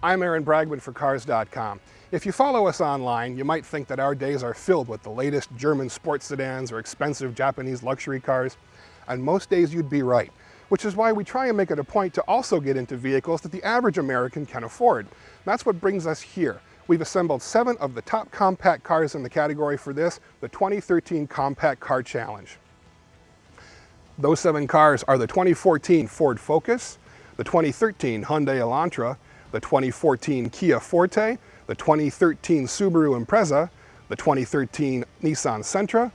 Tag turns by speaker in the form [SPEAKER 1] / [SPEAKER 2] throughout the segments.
[SPEAKER 1] I'm Aaron Bragman for Cars.com. If you follow us online, you might think that our days are filled with the latest German sports sedans or expensive Japanese luxury cars, and most days you'd be right, which is why we try and make it a point to also get into vehicles that the average American can afford. That's what brings us here. We've assembled 7 of the top compact cars in the category for this, the 2013 Compact Car Challenge. Those 7 cars are the 2014 Ford Focus, the 2013 Hyundai Elantra, the 2014 Kia Forte, the 2013 Subaru Impreza, the 2013 Nissan Sentra,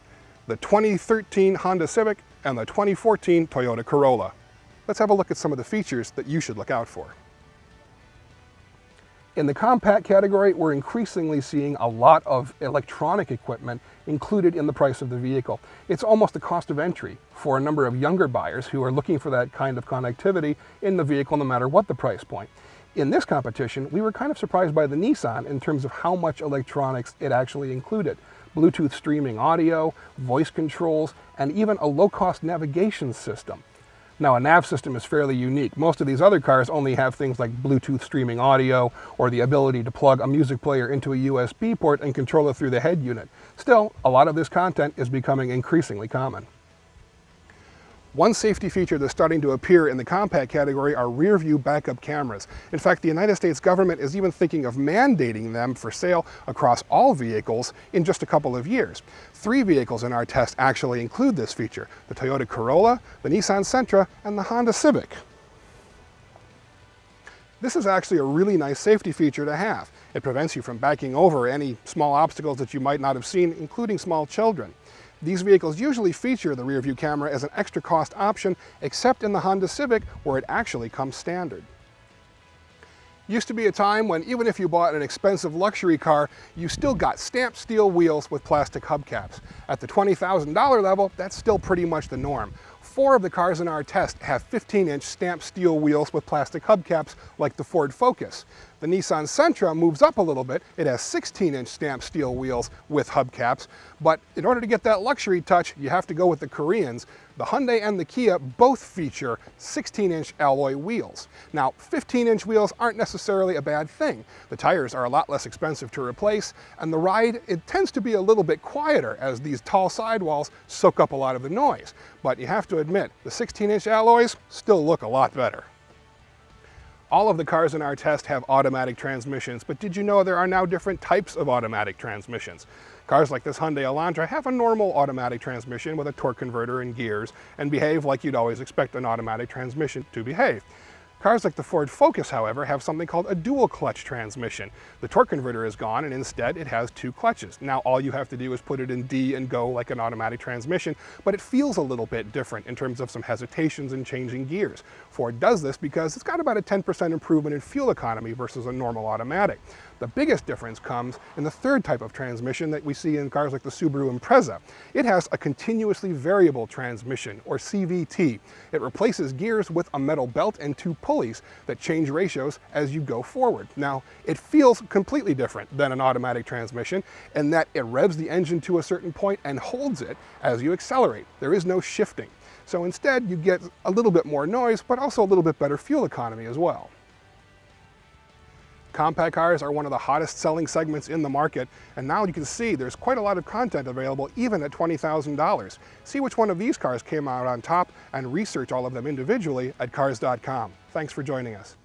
[SPEAKER 1] the 2013 Honda Civic, and the 2014 Toyota Corolla. Let's have a look at some of the features that you should look out for. In the compact category, we're increasingly seeing a lot of electronic equipment included in the price of the vehicle. It's almost a cost of entry for a number of younger buyers who are looking for that kind of connectivity in the vehicle no matter what the price point. In this competition, we were kind of surprised by the Nissan in terms of how much electronics it actually included. Bluetooth streaming audio, voice controls, and even a low-cost navigation system. Now, a nav system is fairly unique. Most of these other cars only have things like Bluetooth streaming audio or the ability to plug a music player into a USB port and control it through the head unit. Still, a lot of this content is becoming increasingly common. One safety feature that's starting to appear in the compact category are rear view backup cameras. In fact, the United States government is even thinking of mandating them for sale across all vehicles in just a couple of years. 3 vehicles in our test actually include this feature: the Toyota Corolla, the Nissan Sentra, and the Honda Civic. This is actually a really nice safety feature to have. It prevents you from backing over any small obstacles that you might not have seen, including small children. These vehicles usually feature the rear view camera as an extra cost option, except in the Honda Civic, where it actually comes standard. Used to be a time when even if you bought an expensive luxury car, you still got stamped steel wheels with plastic hubcaps. At the $20,000 level, that's still pretty much the norm. 4 of the cars in our test have 15-inch stamped steel wheels with plastic hubcaps like the Ford Focus. The Nissan Sentra moves up a little bit. It has 16-inch stamped steel wheels with hubcaps, but in order to get that luxury touch, you have to go with the Koreans. The Hyundai and the Kia both feature 16-inch alloy wheels. Now, 15-inch wheels aren't necessarily a bad thing. The tires are a lot less expensive to replace, and the ride, it tends to be a little bit quieter as these tall sidewalls soak up a lot of the noise. But you have to admit, the 16-inch alloys still look a lot better. All of the cars in our test have automatic transmissions, but did you know there are now different types of automatic transmissions? Cars like this Hyundai Elantra have a normal automatic transmission with a torque converter and gears and behave like you'd always expect an automatic transmission to behave. Cars like the Ford Focus, however, have something called a dual clutch transmission. The torque converter is gone and instead it has 2 clutches. Now all you have to do is put it in D and go like an automatic transmission, but it feels a little bit different in terms of some hesitations in changing gears. Ford does this because it's got about a 10% improvement in fuel economy versus a normal automatic. The biggest difference comes in the 3rd type of transmission that we see in cars like the Subaru Impreza. It has a continuously variable transmission, or CVT. It replaces gears with a metal belt and 2 pulleys that change ratios as you go forward. Now, it feels completely different than an automatic transmission in that it revs the engine to a certain point and holds it as you accelerate. There is no shifting. So instead, you get a little bit more noise, but also a little bit better fuel economy as well. Compact cars are one of the hottest selling segments in the market, and now you can see there's quite a lot of content available even at $20,000. See which one of these cars came out on top and research all of them individually at Cars.com. Thanks for joining us.